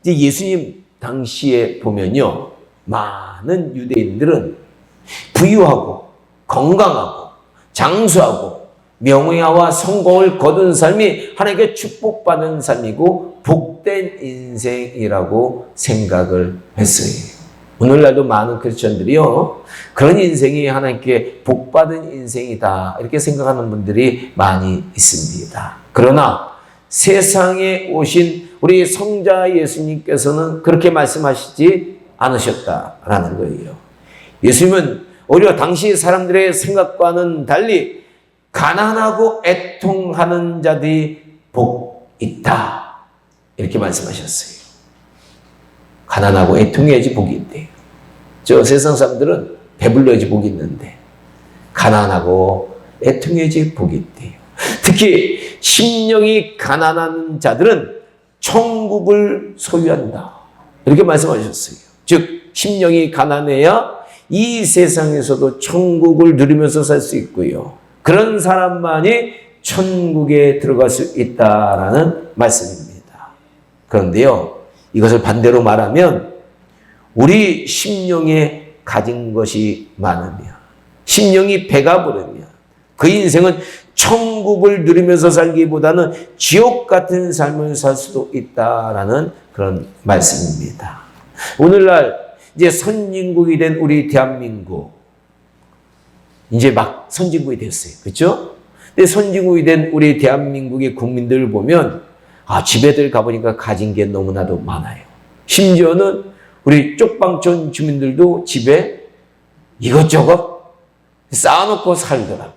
이제 예수님 당시에 보면요, 많은 유대인들은 부유하고 건강하고 장수하고 명예와 성공을 거둔 삶이 하나님께 축복받은 삶이고 복된 인생이라고 생각을 했어요. 오늘날도 많은 크리스천들이요, 그런 인생이 하나님께 복받은 인생이다 이렇게 생각하는 분들이 많이 있습니다. 그러나 세상에 오신 우리 성자 예수님께서는 그렇게 말씀하시지 않으셨다라는 거예요. 예수님은 오히려 당시 사람들의 생각과는 달리 가난하고 애통하는 자들이 복 있다 이렇게 말씀하셨어요. 가난하고 애통해야지 복이 있대요. 저 세상 사람들은 배불러야지 복이 있는데 가난하고 애통해야지 복이 있대요. 특히 심령이 가난한 자들은 천국을 소유한다 이렇게 말씀하셨어요. 즉 심령이 가난해야 이 세상에서도 천국을 누리면서 살 수 있고요, 그런 사람만이 천국에 들어갈 수 있다라는 말씀입니다. 그런데요, 이것을 반대로 말하면 우리 심령에 가진 것이 많으면, 심령이 배가 부르면 그 인생은 천국을 누리면서 살기보다는 지옥 같은 삶을 살 수도 있다라는 그런 말씀입니다. 오늘날 이제 선진국이 된 우리 대한민국, 이제 막 선진국이 됐어요. 그렇죠? 근데 선진국이 된 우리 대한민국의 국민들을 보면 집에들 가보니까 가진 게 너무나도 많아요. 심지어는 우리 쪽방촌 주민들도 집에 이것저것 쌓아놓고 살더라고요.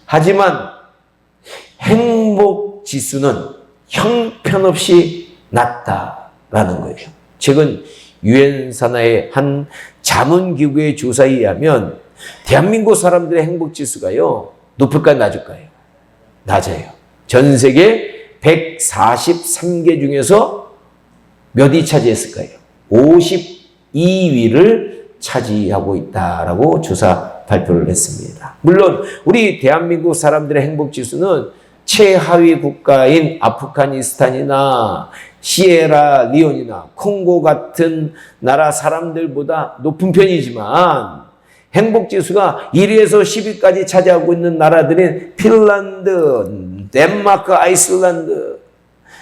하지만 행복 지수는 형편없이 낮다라는 거예요. 최근 유엔 산하의 한 자문기구의 조사에 의하면 대한민국 사람들의 행복 지수가요, 높을까요, 낮을까요? 낮아요. 전 세계 143개 중에서 몇 위 차지했을까요? 52위를 차지하고 있다라고 조사 발표를 했습니다. 물론 우리 대한민국 사람들의 행복 지수는 최하위 국가인 아프가니스탄이나 시에라리온이나 콩고 같은 나라 사람들보다 높은 편이지만 행복지수가 1위에서 10위까지 차지하고 있는 나라들인 핀란드, 덴마크, 아이슬란드,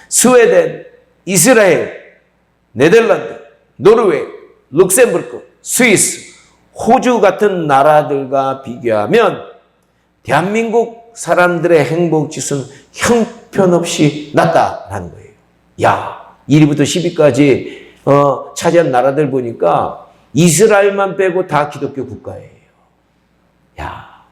스웨덴, 이스라엘, 네덜란드, 노르웨이, 룩셈부르크, 스위스, 호주 같은 나라들과 비교하면 대한민국 사람들의 행복지수는 형편없이 낮다라는 거예요. 야, 1위부터 10위까지 차지한 나라들 보니까 이스라엘만 빼고 다 기독교 국가예요. 야,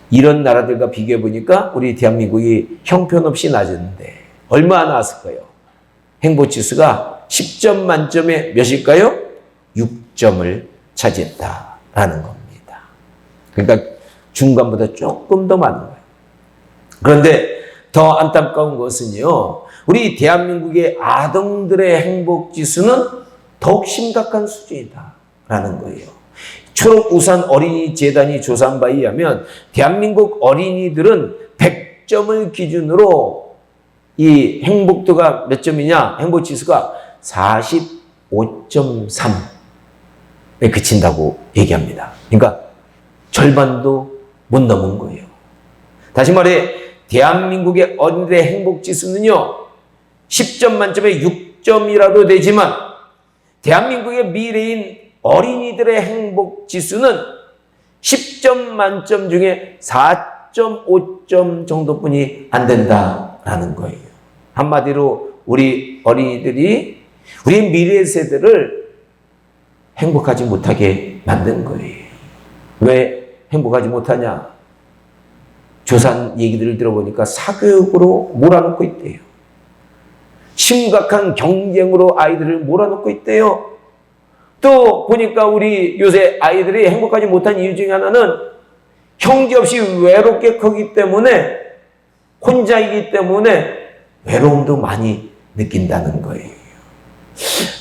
이런 나라들과 비교해 보니까 우리 대한민국이 형편없이 낮은데 얼마나 나왔을까요? 행복지수가 10점 만점에 몇일까요? 6점을 차지했다라는 겁니다. 그러니까 중간보다 조금 더 많은 거예요. 그런데 더 안타까운 것은요, 우리 대한민국의 아동들의 행복지수는 더욱 심각한 수준이다라는 거예요. 초록우산 어린이재단이 조사한 바에 의하면 대한민국 어린이들은 100점을 기준으로 이 행복도가 몇 점이냐? 행복지수가 45.3에 그친다고 얘기합니다. 그러니까 절반도 못 넘은 거예요. 다시 말해 대한민국의 어린이들의 행복지수는요, 10점 만점에 6점이라도 되지만 대한민국의 미래인 어린이들의 행복지수는 10점 만점 중에 4.5점 정도뿐이 안 된다라는 거예요. 한마디로 우리 어린이들이 우리 미래 세대를 행복하지 못하게 만든 거예요. 왜 행복하지 못하냐? 조사한 얘기들을 들어보니까 사교육으로 몰아넣고 있대요. 심각한 경쟁으로 아이들을 몰아넣고 있대요. 또 보니까 우리 요새 아이들이 행복하지 못한 이유 중에 하나는 형제 없이 외롭게 크기 때문에, 혼자이기 때문에 외로움도 많이 느낀다는 거예요.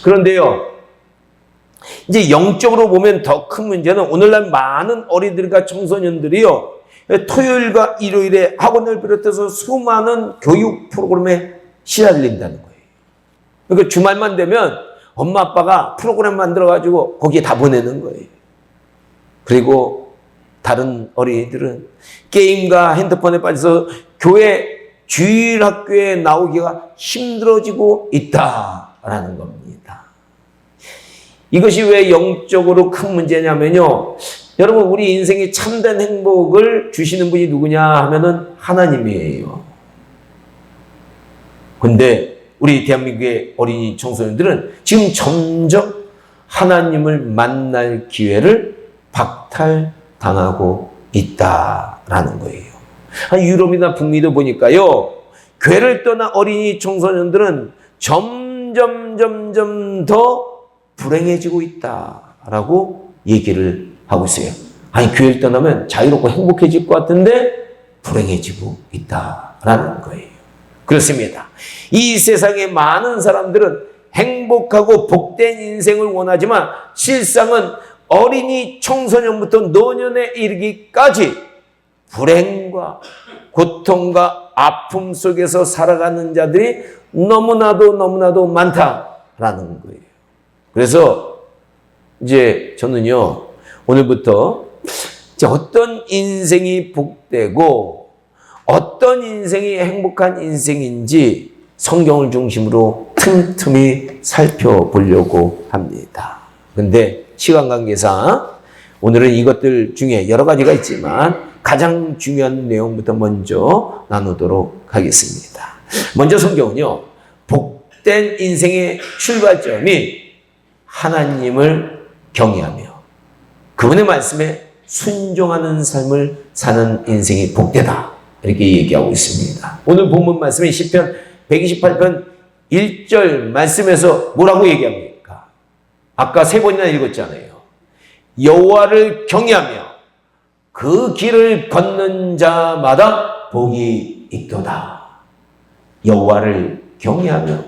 그런데요, 이제 영적으로 보면 더 큰 문제는 오늘날 많은 어린이들과 청소년들이요, 토요일과 일요일에 학원을 비롯해서 수많은 교육 프로그램에 시달린다는 거예요. 그러니까 주말만 되면 엄마 아빠가 프로그램 만들어가지고 거기에 다 보내는 거예요. 그리고 다른 어린이들은 게임과 핸드폰에 빠져서 교회 주일학교에 나오기가 힘들어지고 있다라는 겁니다. 이것이 왜 영적으로 큰 문제냐면요. 여러분, 우리 인생에 참된 행복을 주시는 분이 누구냐 하면은 하나님이에요. 근데 우리 대한민국의 어린이 청소년들은 지금 점점 하나님을 만날 기회를 박탈당하고 있다라는 거예요. 유럽이나 북미도 보니까요, 교회를 떠난 어린이 청소년들은 점점 더 불행해지고 있다라고 얘기를 하고 있어요. 교회를 떠나면 자유롭고 행복해질 것 같은데 불행해지고 있다라는 거예요. 그렇습니다. 이 세상의 많은 사람들은 행복하고 복된 인생을 원하지만 실상은 어린이 청소년부터 노년에 이르기까지 불행과 고통과 아픔 속에서 살아가는 자들이 너무나도 많다라는 거예요. 그래서 이제 저는요, 오늘부터 이제 어떤 인생이 복되고 어떤 인생이 행복한 인생인지 성경을 중심으로 틈틈이 살펴보려고 합니다. 근데 시간 관계상 오늘은 이것들 중에 여러 가지가 있지만 가장 중요한 내용부터 먼저 나누도록 하겠습니다. 먼저 성경은요, 복된 인생의 출발점이 하나님을 경외하며 그분의 말씀에 순종하는 삶을 사는 인생이 복되다, 이렇게 얘기하고 있습니다. 오늘 본문 말씀이 시편 128편 1절 말씀에서 뭐라고 얘기합니까? 아까 3번이나 읽었잖아요. 여호와를 경외하며 그 길을 걷는 자마다 복이 있도다. 여호와를 경외하며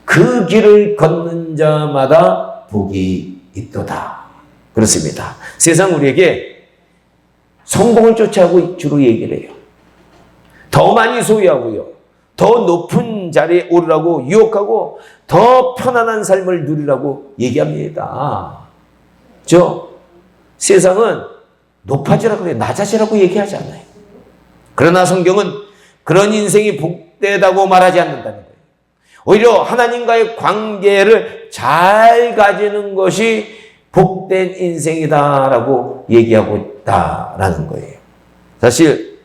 그 길을 걷는 자마다 복이 있도다. 그렇습니다. 세상 우리에게 성공을 쫓아하고 주로 얘기를 해요. 더 많이 소유하고요, 더 높은 자리에 오르라고 유혹하고 더 편안한 삶을 누리라고 얘기합니다. 세상은 높아지라고 그래, 낮아지라고 얘기하지 않아요. 그러나 성경은 그런 인생이 복되다고 말하지 않는다는 거예요. 오히려 하나님과의 관계를 잘 가지는 것이 복된 인생이다라고 얘기하고 있다라는 거예요. 사실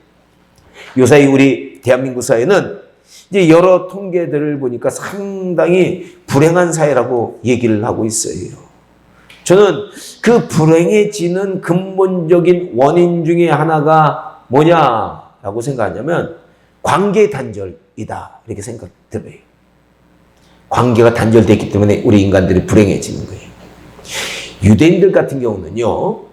요사이 우리 대한민국 사회는 이제 여러 통계들을 보니까 상당히 불행한 사회라고 얘기를 하고 있어요. 저는 그 불행해지는 근본적인 원인 중에 하나가 뭐냐라고 생각하냐면 관계 단절이다, 이렇게 생각 들어요. 관계가 단절됐기 때문에 우리 인간들이 불행해지는 거예요. 유대인들 같은 경우는요,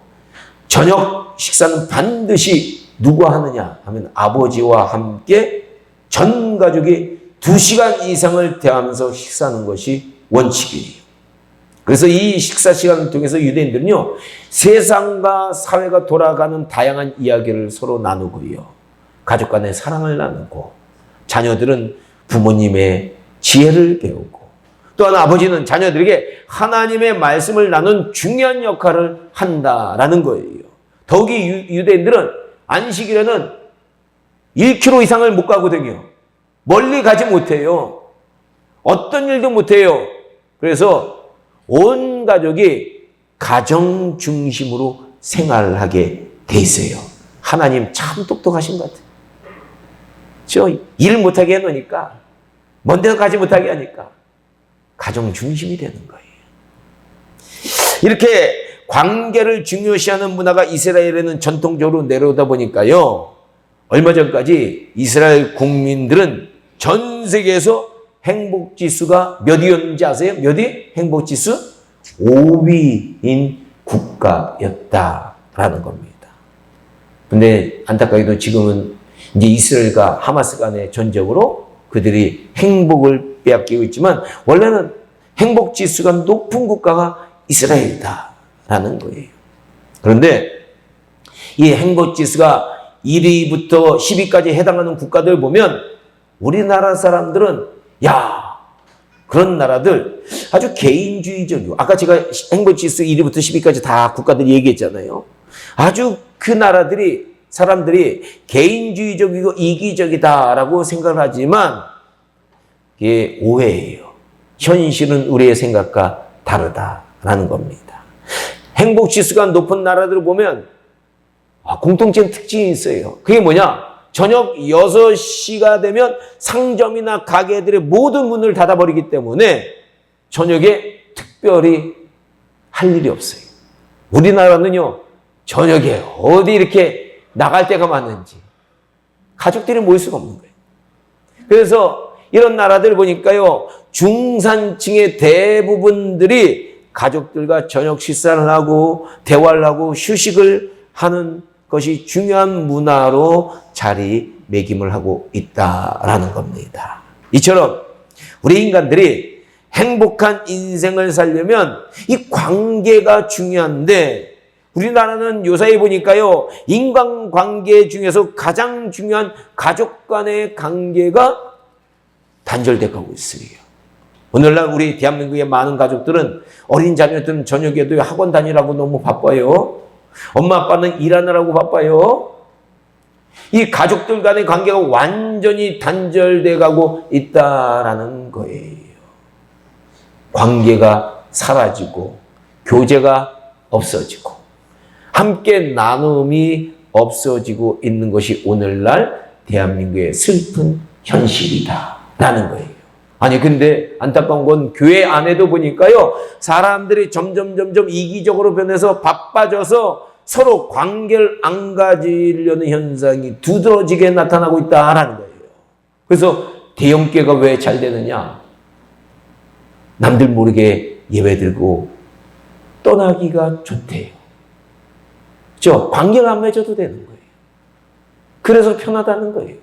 저녁 식사는 반드시 누가 하느냐 하면 아버지와 함께 전 가족이 2시간 이상을 대하면서 식사하는 것이 원칙이에요. 그래서 이 식사 시간을 통해서 유대인들은요, 세상과 사회가 돌아가는 다양한 이야기를 서로 나누고요, 가족 간의 사랑을 나누고, 자녀들은 부모님의 지혜를 배우고, 또한 아버지는 자녀들에게 하나님의 말씀을 나눈 중요한 역할을 한다라는 거예요. 더욱이 유대인들은 안식일에는 1km 이상을 못 가거든요. 멀리 가지 못해요. 어떤 일도 못해요. 그래서 온 가족이 가정 중심으로 생활하게 돼 있어요. 하나님 참 똑똑하신 것 같아요. 일 못하게 해놓으니까, 먼 데서 가지 못하게 하니까 가정 중심이 되는 거예요. 이렇게 관계를 중요시하는 문화가 이스라엘에는 전통적으로 내려오다 보니까요, 얼마 전까지 이스라엘 국민들은 전 세계에서 행복지수가 몇 위였는지 아세요? 몇 위? 행복지수 5위인 국가였다라는 겁니다. 근데 안타깝게도 지금은 이제 이스라엘과 하마스 간의 전적으로 그들이 행복을 빼앗기고 있지만, 원래는 행복지수가 높은 국가가 이스라엘이다라는 거예요. 그런데 이 행복지수가 1위부터 10위까지 해당하는 국가들 보면 우리나라 사람들은 야, 그런 나라들 아주 개인주의적이고, 아까 제가 행복지수 1위부터 10위까지 다 국가들 얘기했잖아요. 아주 그 나라들이, 사람들이 개인주의적이고 이기적이다라고 생각을 하지만 이게 오해예요. 현실은 우리의 생각과 다르다라는 겁니다. 행복지수가 높은 나라들을 보면 공통적인 특징이 있어요. 그게 뭐냐? 저녁 6시가 되면 상점이나 가게들의 모든 문을 닫아버리기 때문에 저녁에 특별히 할 일이 없어요. 우리나라는요, 저녁에 어디 이렇게 나갈 데가 많은지 가족들이 모일 수가 없는 거예요. 그래서 이런 나라들 보니까요, 중산층의 대부분들이 가족들과 저녁 식사를 하고 대화를 하고 휴식을 하는 것이 중요한 문화로 자리매김을 하고 있다라는 겁니다. 이처럼 우리 인간들이 행복한 인생을 살려면 이 관계가 중요한데, 우리나라는 요사이 보니까요, 인간관계 중에서 가장 중요한 가족 간의 관계가 단절돼 가고 있어요. 오늘날 우리 대한민국의 많은 가족들은 어린 자녀들은 저녁에도 학원 다니라고 너무 바빠요. 엄마 아빠는 일하느라고 바빠요. 이 가족들 간의 관계가 완전히 단절돼 가고 있다라는 거예요. 관계가 사라지고 교제가 없어지고 함께 나눔이 없어지고 있는 것이 오늘날 대한민국의 슬픈 현실이다라는 거예요. 아니 근데 안타까운 건 교회 안에도 보니까요, 사람들이 점점 이기적으로 변해서 바빠져서 서로 관계를 안 가지려는 현상이 두드러지게 나타나고 있다라는 거예요. 그래서 대형교회가 왜 잘 되느냐? 남들 모르게 예배 들고 떠나기가 좋대요. 그렇죠? 관계가 안 맺어도 되는 거예요. 그래서 편하다는 거예요.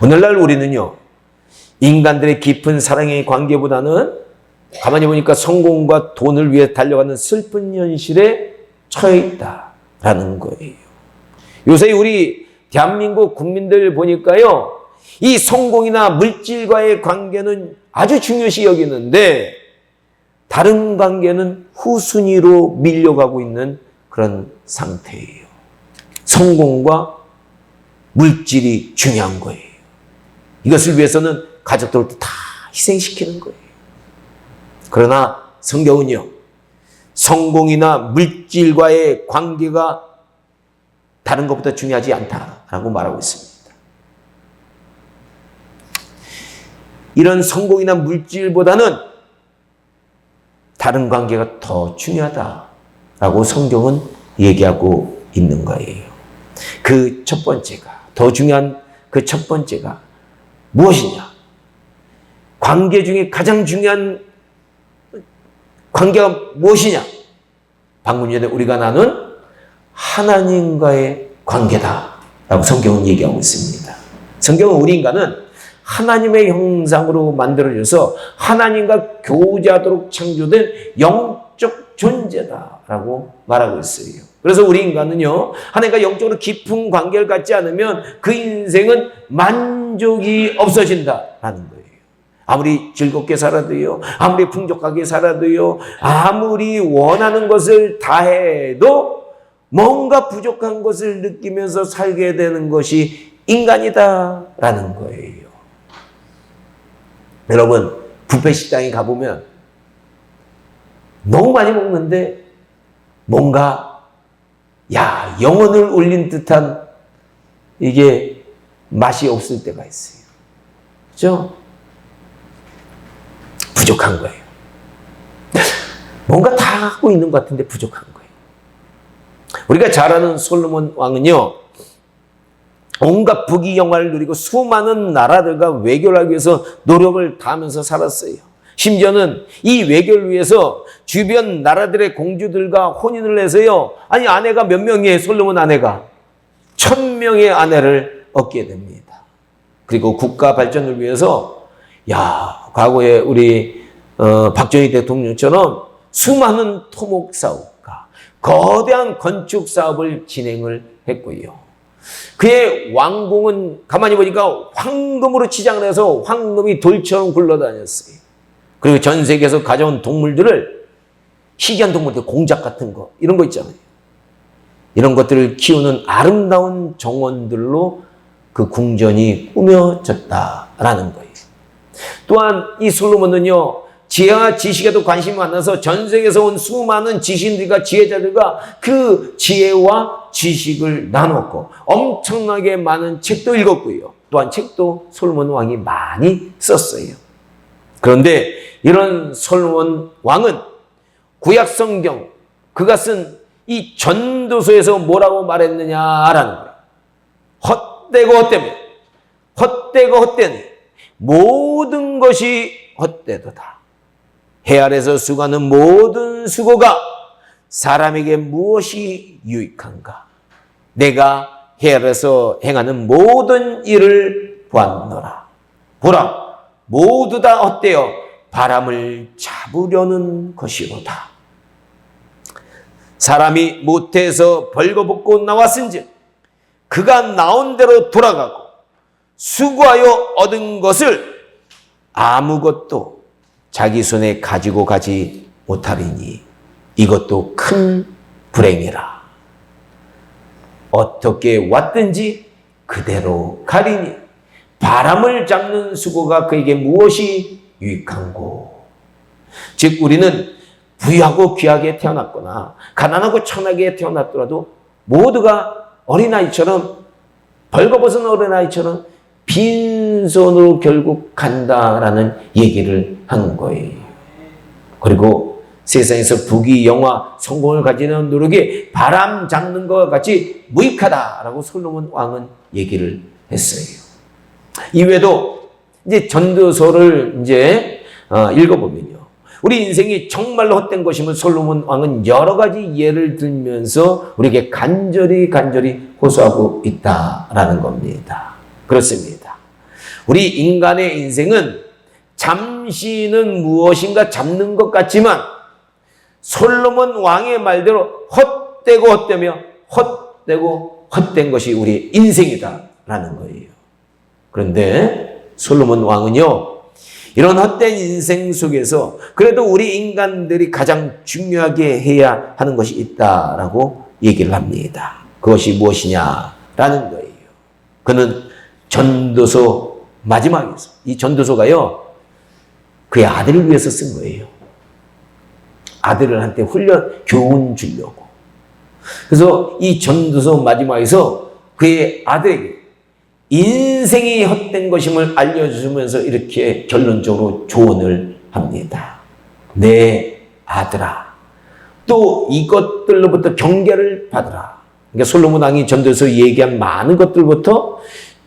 오늘날 우리는요, 인간들의 깊은 사랑의 관계보다는 가만히 보니까 성공과 돈을 위해 달려가는 슬픈 현실에 처해 있다라는 거예요. 요새 우리 대한민국 국민들 보니까요, 이 성공이나 물질과의 관계는 아주 중요시 여기는데 다른 관계는 후순위로 밀려가고 있는 그런 상태예요. 성공과 물질이 중요한 거예요. 이것을 위해서는 가족들도 다 희생시키는 거예요. 그러나 성경은요, 성공이나 물질과의 관계가 다른 것보다 중요하지 않다라고 말하고 있습니다. 이런 성공이나 물질보다는 다른 관계가 더 중요하다라고 성경은 얘기하고 있는 거예요. 그 첫 번째가, 더 중요한 그 첫 번째가 무엇이냐? 관계 중에 가장 중요한 관계가 무엇이냐? 방금 전에 우리가 나눈 하나님과의 관계다라고 성경은 얘기하고 있습니다. 성경은 우리 인간은 하나님의 형상으로 만들어져서 하나님과 교제하도록 창조된 영적 존재다라고 말하고 있어요. 그래서 우리 인간은요, 하나님과 영적으로 깊은 관계를 갖지 않으면 그 인생은 만족이 없어진다라는 거예요. 아무리 즐겁게 살아도요, 아무리 풍족하게 살아도요, 아무리 원하는 것을 다 해도 뭔가 부족한 것을 느끼면서 살게 되는 것이 인간이다라는 거예요. 여러분, 뷔페 식당에 가보면 너무 많이 먹는데 뭔가 영혼을 울린 듯한 이게 맛이 없을 때가 있어요. 그렇죠? 부족한 거예요. 뭔가 다 갖고 있는 것 같은데 부족한 거예요. 우리가 잘 아는 솔로몬 왕은요, 온갖 부귀영화를 누리고 수많은 나라들과 외교를 하기 위해서 노력을 다하면서 살았어요. 심지어는 이 외교를 위해서 주변 나라들의 공주들과 혼인을 해서요, 아니 아내가 몇 명이에요? 솔로몬 아내가 1000명의 아내를 얻게 됩니다. 그리고 국가 발전을 위해서 과거에 우리 박정희 대통령처럼 수많은 토목 사업과 거대한 건축 사업을 진행을 했고요. 그의 왕궁은 가만히 보니까 황금으로 치장을 해서 황금이 돌처럼 굴러다녔어요. 그리고 전 세계에서 가져온 동물들을, 희귀한 동물들, 공작 같은 거, 이런 거 있잖아요. 이런 것들을 키우는 아름다운 정원들로 그 궁전이 꾸며졌다라는 거예요. 또한 이 솔로몬은요, 지혜와 지식에도 관심이 많아서 전 세계에서 온 수많은 지신들과 지혜자들과 그 지혜와 지식을 나눴고 엄청나게 많은 책도 읽었고요. 또한 책도 솔로몬 왕이 많이 썼어요. 그런데 이런 솔로몬 왕은 구약 성경, 그가 쓴 이 전도서에서 뭐라고 말했느냐라는 거예요. 헛되고 헛되며, 헛되고 헛되니 모든 것이 헛되도다. 해 아래서 수고하는 모든 수고가 사람에게 무엇이 유익한가? 내가 해 아래서 행하는 모든 일을 보았노라. 보라, 모두 다 헛되어 바람을 잡으려는 것이로다. 사람이 모태에서 벌거벗고 나왔은즉 그가 나온 대로 돌아가고 수고하여 얻은 것을 아무것도 자기 손에 가지고 가지 못하리니 이것도 큰 불행이라. 어떻게 왔든지 그대로 가리니 바람을 잡는 수고가 그에게 무엇이 유익한고. 즉 우리는 부유하고 귀하게 태어났거나 가난하고 천하게 태어났더라도 모두가 어린아이처럼, 벌거벗은 어린아이처럼 빈손으로 결국 간다라는 얘기를 한 거예요. 그리고 세상에서 부귀, 영화, 성공을 가지는 노력이 바람 잡는 것과 같이 무익하다라고 솔로몬 왕은 얘기를 했어요. 이외에도 이제 전도서를 이제 읽어보면요, 우리 인생이 정말로 헛된 것이면 솔로몬 왕은 여러 가지 예를 들면서 우리에게 간절히 호소하고 있다라는 겁니다. 그렇습니다. 우리 인간의 인생은 잠시는 무엇인가 잡는 것 같지만 솔로몬 왕의 말대로 헛되고 헛되며 헛되고 헛된 것이 우리 인생이다라는 거예요. 그런데 솔로몬 왕은요, 이런 헛된 인생 속에서 그래도 우리 인간들이 가장 중요하게 해야 하는 것이 있다라고 얘기를 합니다. 그것이 무엇이냐라는 거예요. 그는 전도서 마지막에서, 이 전도서가요, 그의 아들을 위해서 쓴 거예요. 아들한테 교훈 주려고. 그래서 이 전도서 마지막에서 그의 아들에게 인생이 헛된 것임을 알려주면서 이렇게 결론적으로 조언을 합니다. 내 아들아, 또 이것들로부터 경계를 받으라. 그러니까 솔로몬 왕이 전도서 얘기한 많은 것들부터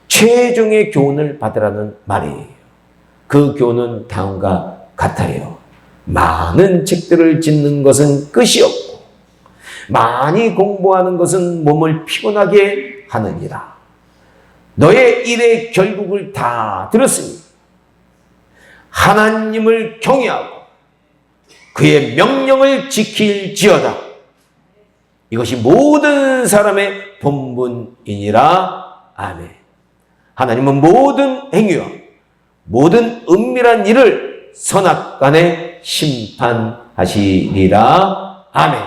최종의 교훈을 받으라는 말이에요. 그 교훈은 다음과 같아요. 많은 책들을 짓는 것은 끝이 없고 많이 공부하는 것은 몸을 피곤하게 하느니라. 너의 일의 결국을 다 들었으니 하나님을 경외하고 그의 명령을 지킬지어다. 이것이 모든 사람의 본분이니라. 아멘. 하나님은 모든 행위와 모든 은밀한 일을 선악간에 심판하시리라. 아멘.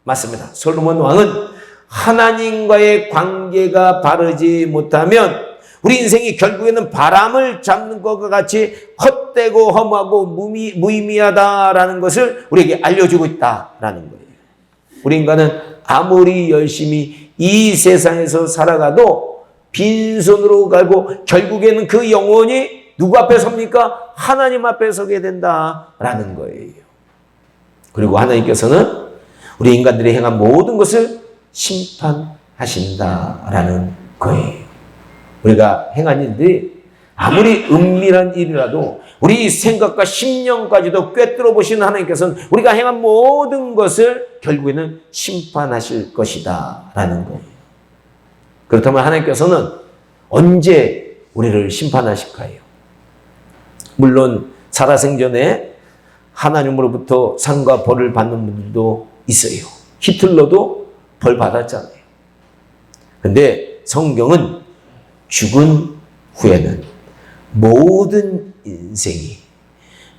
맞습니다. 솔로몬 왕은 하나님과의 관계가 바르지 못하면 우리 인생이 결국에는 바람을 잡는 것과 같이 헛되고 험하고 무의미하다라는 것을 우리에게 알려주고 있다라는 거예요. 우리 인간은 아무리 열심히 이 세상에서 살아가도 빈손으로 가고 결국에는 그 영혼이 누구 앞에 섭니까? 하나님 앞에 서게 된다라는 거예요. 그리고 하나님께서는 우리 인간들이 행한 모든 것을 심판하신다라는 거예요. 우리가 행한 일들이 아무리 은밀한 일이라도 우리 생각과 심령까지도 꿰뚫어 보시는 하나님께서는 우리가 행한 모든 것을 결국에는 심판하실 것이다 라는 거예요. 그렇다면 하나님께서는 언제 우리를 심판하실까요? 물론 살아생전에 하나님으로부터 상과 벌을 받는 분들도 있어요. 히틀러도 벌 받았잖아요. 근데 성경은 죽은 후에는 모든 인생이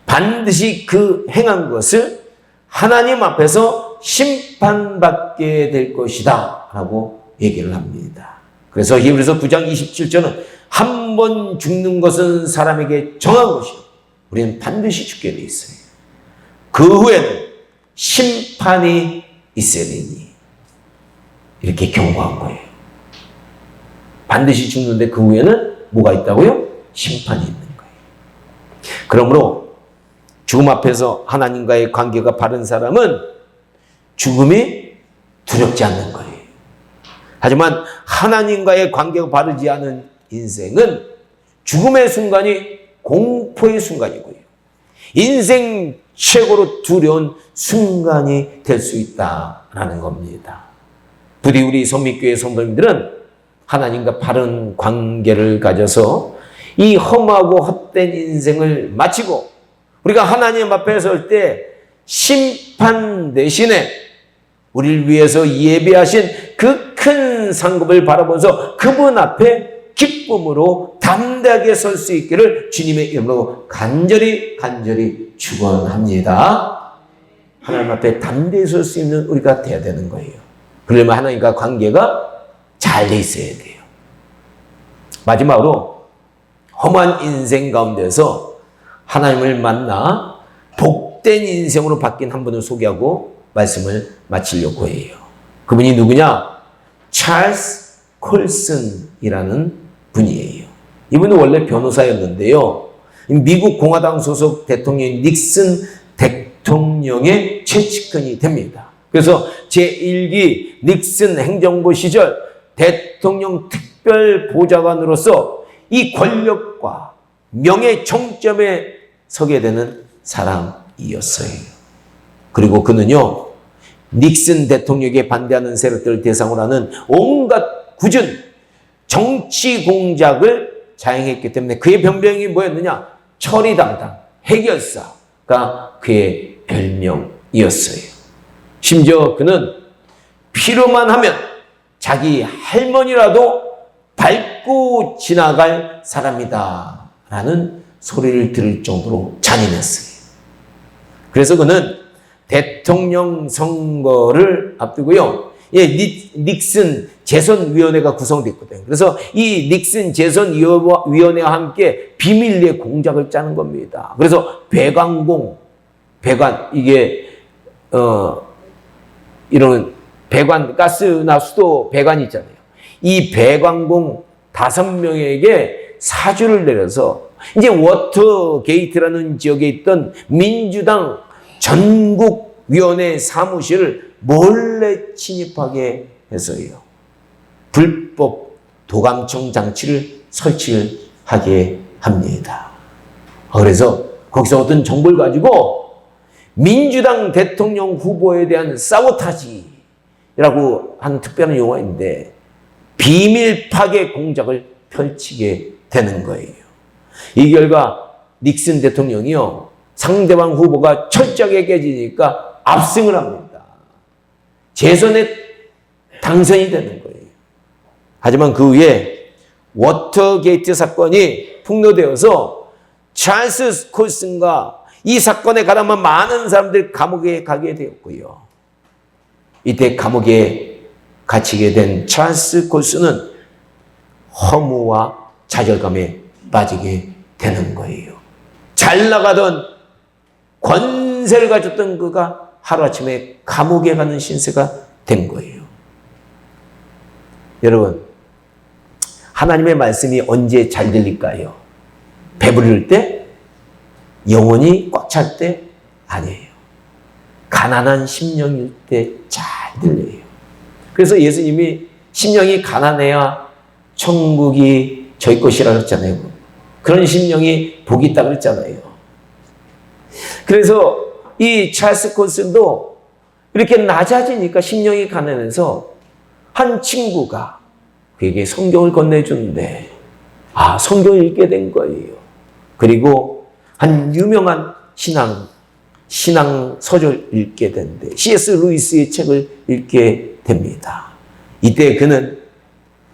반드시 그 행한 것을 하나님 앞에서 심판받게 될 것이다 라고 얘기를 합니다. 그래서 히브리서 9장 27절은 한 번 죽는 것은 사람에게 정한 것이요 우리는 반드시 죽게 돼 있어요. 그 후에는 심판이 있어야 되니 이렇게 경고한 거예요. 반드시 죽는데 그 후에는 뭐가 있다고요? 심판이 있는 거예요. 그러므로 죽음 앞에서 하나님과의 관계가 바른 사람은 죽음이 두렵지 않는 거예요. 하지만 하나님과의 관계가 바르지 않은 인생은 죽음의 순간이 공포의 순간이고요. 인생 최고로 두려운 순간이 될 수 있다라는 겁니다. 부디 우리 성민교회 성도님들은 하나님과 바른 관계를 가져서 이 험하고 헛된 인생을 마치고 우리가 하나님 앞에 설 때 심판 대신에 우리를 위해서 예비하신 그 큰 상급을 바라보면서 그분 앞에 기쁨으로 담대하게 설 수 있기를 주님의 이름으로 간절히 축원합니다. 하나님 앞에 담대히 설 수 있는 우리가 돼야 되는 거예요. 그러려면 하나님과 관계가 잘 돼 있어야 돼요. 마지막으로 험한 인생 가운데서 하나님을 만나 복된 인생으로 바뀐 한 분을 소개하고 말씀을 마치려고 해요. 그분이 누구냐? 찰스 콜슨이라는 분이에요. 이분은 원래 변호사였는데요. 미국 공화당 소속 대통령 닉슨 대통령의 최측근이 됩니다. 그래서 제1기 닉슨 행정부 시절 대통령 특별보좌관으로서 이 권력과 명예 정점에 서게 되는 사람이었어요. 그리고 그는요, 닉슨 대통령에게 반대하는 세력들을 대상으로 하는 온갖 굳은 정치 공작을 자행했기 때문에 그의 변명이 뭐였느냐? 처리담당, 해결사가 그의 별명이었어요. 심지어 그는 필요만 하면 자기 할머니라도 밟고 지나갈 사람이다 라는 소리를 들을 정도로 잔인했어요. 그래서 그는 대통령 선거를 앞두고요. 닉슨 재선위원회가 구성됐거든요. 그래서 이 닉슨 재선위원회와 함께 비밀리에 공작을 짜는 겁니다. 그래서 이게 이런 배관, 가스나 수도 배관이 있잖아요. 이 배관공 5명에게 사주를 내려서 이제 워터게이트라는 지역에 있던 민주당 전국위원회 사무실을 몰래 침입하게 해서요. 불법 도감청 장치를 설치를 하게 합니다. 그래서 거기서 어떤 정보를 가지고 민주당 대통령 후보에 대한 사보타지라고 하는 특별한 용어인데 비밀 파괴 공작을 펼치게 되는 거예요. 이 결과 닉슨 대통령이요, 상대방 후보가 철저하게 깨지니까 압승을 합니다. 재선에 당선이 되는 거예요. 하지만 그 후에 워터게이트 사건이 폭로되어서 찰스 콜슨과 이 사건에 가담한 많은 사람들이 감옥에 가게 되었고요. 이때 감옥에 갇히게 된 찰스 콜슨은 허무와 좌절감에 빠지게 되는 거예요. 잘 나가던 권세를 가졌던 그가 하루아침에 감옥에 가는 신세가 된 거예요. 여러분, 하나님의 말씀이 언제 잘 들릴까요? 배부를 때? 영혼이 꽉 찰 때? 아니에요. 가난한 심령일 때 잘 들려요. 그래서 예수님이 심령이 가난해야 천국이 저희 것이라 그랬잖아요. 그런 심령이 복이 있다고 그랬잖아요. 그래서 이 찰스 콜슨도 이렇게 낮아지니까 심령이 가난해서 한 친구가 그에게 성경을 건네주는데 성경을 읽게 된 거예요. 그리고 한 유명한 신앙 서적을 읽게 되는데 C.S. 루이스의 책을 읽게 됩니다. 이때 그는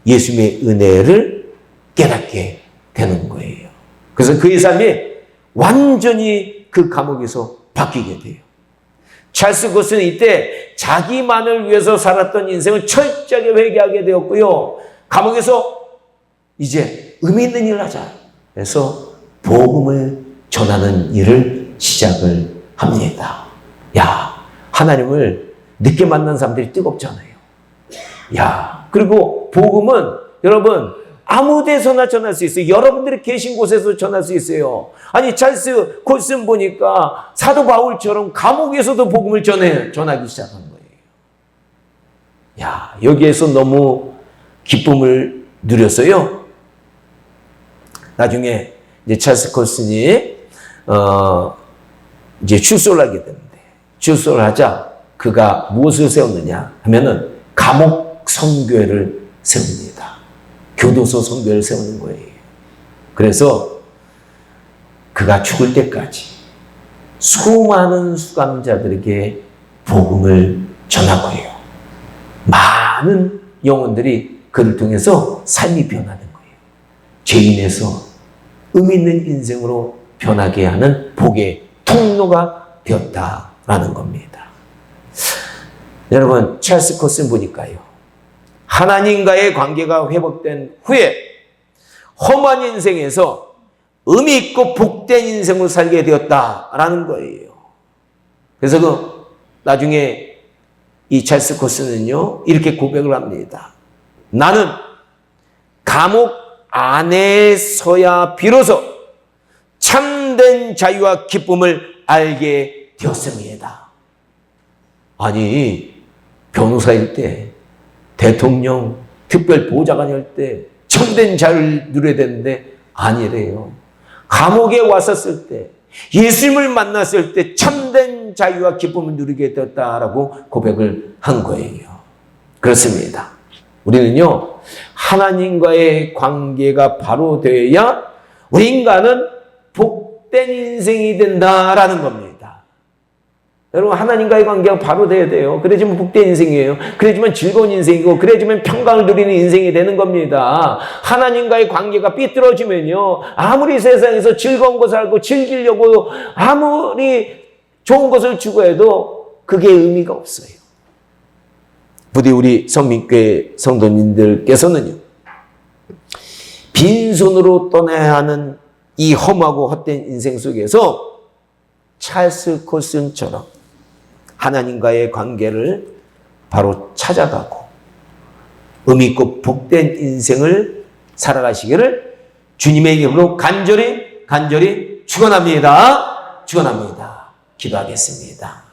예수님의 은혜를 깨닫게 되는 거예요. 그래서 그의 삶이 완전히 그 감옥에서 바뀌게 돼요. 찰스 콧스는 이때 자기만을 위해서 살았던 인생을 철저하게 회개하게 되었고요. 감옥에서 이제 의미 있는 일을 하자 해서 복음을 전하는 일을 시작을 합니다. 야, 하나님을 늦게 만난 사람들이 뜨겁잖아요. 야, 그리고 복음은 여러분 아무 데서나 전할 수 있어요. 여러분들이 계신 곳에서 전할 수 있어요. 아니 찰스 콧슨 보니까 사도 바울처럼 감옥에서도 복음을 전하기 시작한 거예요. 야, 여기에서 너무 기쁨을 누렸어요. 나중에 이제 찰스 콧슨이 이제 출소를 하게 되는데, 출소를 하자 그가 무엇을 세웠느냐 하면은 감옥 선교회를 세웁니다. 교도소 선교회를 세우는 거예요. 그래서 그가 죽을 때까지 수많은 수감자들에게 복음을 전하고요. 많은 영혼들이 그를 통해서 삶이 변하는 거예요. 죄인에서 의미 있는 인생으로 변하게 하는 복의 통로가 되었다라는 겁니다. 여러분, 찰스 콧슨 보니까요, 하나님과의 관계가 회복된 후에 험한 인생에서 의미 있고 복된 인생을 살게 되었다라는 거예요. 그래서 나중에 이 찰스 콧슨은요, 이렇게 고백을 합니다. 나는 감옥 안에서야 비로소 참된 자유와 기쁨을 알게 되었습니다. 아니, 변호사일 때, 대통령, 특별보좌관일 때 참된 자유를 누려야 되는데 아니래요. 감옥에 왔었을 때, 예수님을 만났을 때 참된 자유와 기쁨을 누리게 되었다라고 고백을 한 거예요. 그렇습니다. 우리는요, 하나님과의 관계가 바로 되어야 우리 인간은 복된 인생이 된다라는 겁니다. 여러분, 하나님과의 관계가 바로 돼야 돼요. 그래야지만 복된 인생이에요. 그래야지만 즐거운 인생이고, 그래야지만 평강을 누리는 인생이 되는 겁니다. 하나님과의 관계가 삐뚤어지면요, 아무리 세상에서 즐거운 것을 알고 즐기려고 아무리 좋은 것을 추구해도 그게 의미가 없어요. 부디 우리 성민교회 성도님들께서는요, 빈손으로 떠나야 하는 이 험하고 헛된 인생 속에서 찰스 콧슨처럼 하나님과의 관계를 바로 찾아가고 의미 있고 복된 인생을 살아가시기를 주님의 이름으로 간절히 축원합니다. 기도하겠습니다.